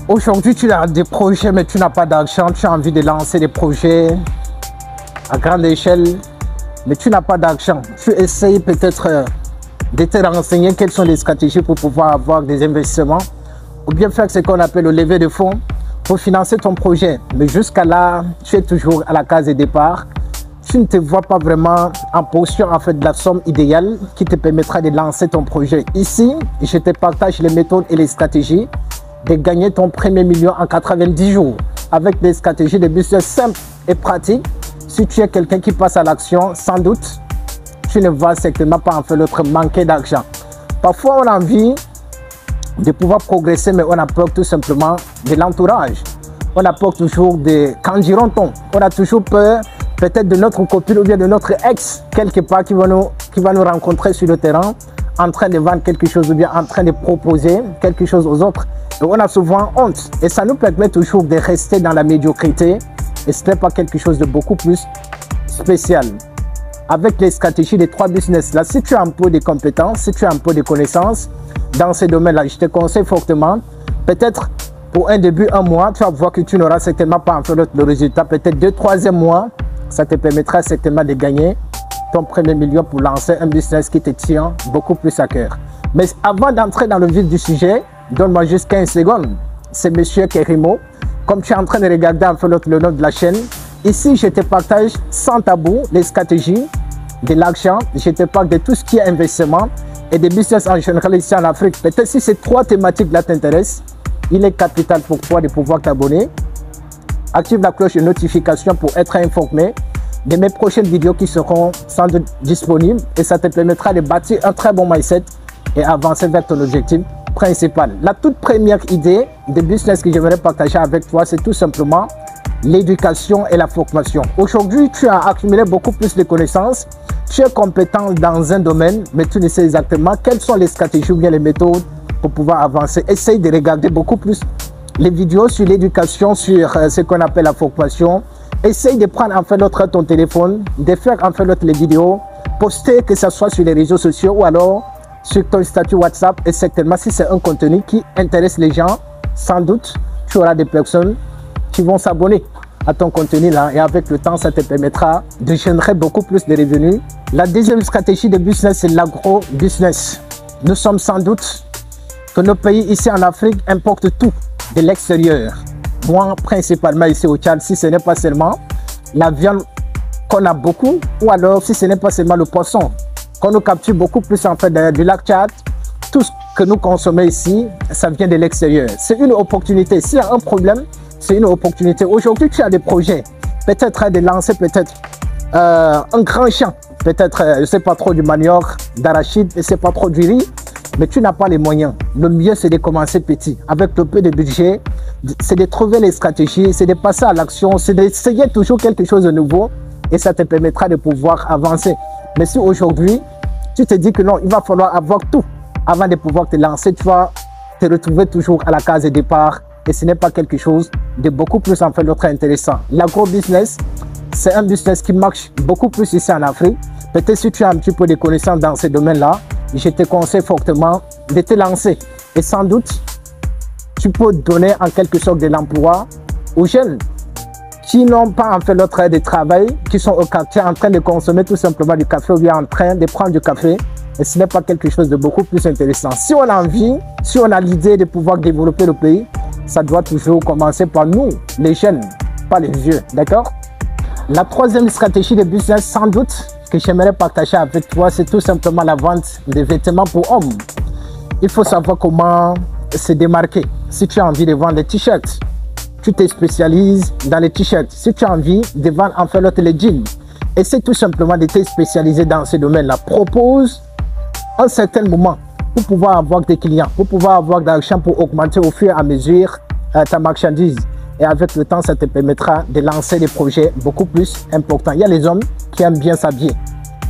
Aujourd'hui, tu as des projets, mais tu n'as pas d'argent. Tu as envie de lancer des projets à grande échelle, mais tu n'as pas d'argent. Tu essayes peut-être de te renseigner quelles sont les stratégies pour pouvoir avoir des investissements ou bien faire ce qu'on appelle le levée de fonds pour financer ton projet. Mais jusqu'à là, tu es toujours à la case de départ. Tu ne te vois pas vraiment en posture en fait de la somme idéale qui te permettra de lancer ton projet. Ici, je te partage les méthodes et les stratégies de gagner ton premier million en 90 jours avec des stratégies de business simples et pratiques. Si tu es quelqu'un qui passe à l'action, sans doute, tu ne vas certainement pas en faire l'autre manquer d'argent. Parfois, on a envie de pouvoir progresser, mais on a peur tout simplement de l'entourage. On a peur toujours de qu'en diront-on. On a toujours peur peut-être de notre copine ou bien de notre ex, quelque part, qui va nous rencontrer sur le terrain, en train de vendre quelque chose ou bien en train de proposer quelque chose aux autres. Et on a souvent honte. Et ça nous permet toujours de rester dans la médiocrité. Et ce n'est pas quelque chose de beaucoup plus spécial. Avec les stratégies des 3 business là, si tu as un peu de compétences, si tu as un peu de connaissances dans ces domaines-là, je te conseille fortement, peut-être pour un début, un mois, tu vas voir que tu n'auras certainement pas en fait le résultat. Peut-être 2-3e mois, ça te permettra certainement de gagner ton premier million pour lancer un business qui te tient beaucoup plus à cœur. Mais avant d'entrer dans le vif du sujet, donne-moi juste 15 secondes. C'est Monsieur Kerimo. Comme tu es en train de regarder en fait le nom de la chaîne, ici je te partage sans tabou les stratégies de l'argent. Je te parle de tout ce qui est investissement et de business en général ici en Afrique. Peut-être si ces 3 thématiques-là t'intéressent, il est capital pour toi de pouvoir t'abonner. Active la cloche de notification pour être informé de mes prochaines vidéos qui seront sans doute disponibles et ça te permettra de bâtir un très bon mindset et avancer vers ton objectif principal. La toute première idée de business que j'aimerais partager avec toi, c'est tout simplement l'éducation et la formation. Aujourd'hui, tu as accumulé beaucoup plus de connaissances, tu es compétent dans un domaine, mais tu ne sais exactement quelles sont les stratégies ou bien les méthodes pour pouvoir avancer. Essaye de regarder beaucoup plus les vidéos sur l'éducation, sur ce qu'on appelle la formation. Essaye de prendre en fait ton téléphone, de faire en fait les vidéos, poster que ce soit sur les réseaux sociaux ou alors sur ton statut WhatsApp. Et certainement, si c'est un contenu qui intéresse les gens, sans doute, tu auras des personnes qui vont s'abonner à ton contenu là. Et avec le temps, ça te permettra de générer beaucoup plus de revenus. La deuxième stratégie de business, c'est l'agro-business. Nous sommes sans doute que nos pays ici en Afrique importent tout de l'extérieur. Moi, principalement ici au Tchad, si ce n'est pas seulement la viande qu'on a beaucoup, ou alors si ce n'est pas seulement le poisson qu'on nous capture beaucoup plus en fait du lac Tchad, tout ce que nous consommons ici, ça vient de l'extérieur. C'est une opportunité. S'il y a un problème, c'est une opportunité. Aujourd'hui, tu as des projets, peut-être de lancer peut-être un grand champ, peut-être, je ne sais pas trop, du manioc, d'arachide, je ne sais pas trop du riz, mais tu n'as pas les moyens. Le mieux, c'est de commencer petit, avec le peu de budget, c'est de trouver les stratégies, c'est de passer à l'action, c'est d'essayer toujours quelque chose de nouveau et ça te permettra de pouvoir avancer. Mais si aujourd'hui, tu te dis que non, il va falloir avoir tout avant de pouvoir te lancer, tu vas te retrouver toujours à la case de départ et ce n'est pas quelque chose de beaucoup plus en fait l'autre intéressant. L'agro-business, c'est un business qui marche beaucoup plus ici en Afrique. Peut-être si tu as un petit peu de connaissances dans ce domaine-là, je te conseille fortement de te lancer. Et sans doute, tu peux donner en quelque sorte de l'emploi aux jeunes qui n'ont pas en fait l'autre de travail, qui sont au quartier en train de consommer tout simplement du café ou bien en train de prendre du café. Et ce n'est pas quelque chose de beaucoup plus intéressant. Si on a envie, si on a l'idée de pouvoir développer le pays, ça doit toujours commencer par nous, les jeunes, pas les vieux, d'accord? La troisième stratégie de business, sans doute, que j'aimerais partager avec toi, c'est tout simplement la vente de vêtements pour hommes. Il faut savoir comment se démarquer. Si tu as envie de vendre des t-shirts, tu te spécialises dans les t-shirts. Si tu as envie de vendre en fait les jeans, essaie tout simplement de te spécialiser dans ce domaine-là. Propose un certain moment pour pouvoir avoir des clients, pour pouvoir avoir de l'argent pour augmenter au fur et à mesure ta marchandise. Et avec le temps, ça te permettra de lancer des projets beaucoup plus importants. Il y a les hommes qui aiment bien s'habiller.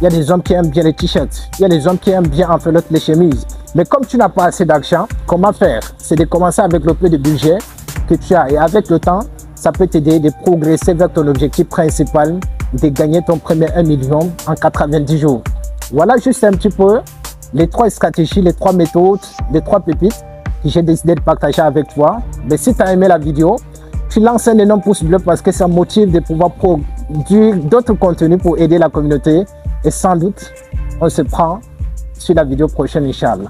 Il y a des hommes qui aiment bien les t-shirts. Il y a des hommes qui aiment bien en fait les chemises. Mais comme tu n'as pas assez d'argent, comment faire? C'est de commencer avec le peu de budget que tu as. Et avec le temps, ça peut t'aider de progresser vers ton objectif principal, de gagner ton premier 1 million en 90 jours. Voilà juste un petit peu les 3 stratégies, les 3 méthodes, les 3 pépites que j'ai décidé de partager avec toi. Mais si tu as aimé la vidéo, tu lances un énorme pouce bleu parce que ça motive de pouvoir produire d'autres contenus pour aider la communauté. Et sans doute, on se prend sur la vidéo prochaine, Inch'Allah.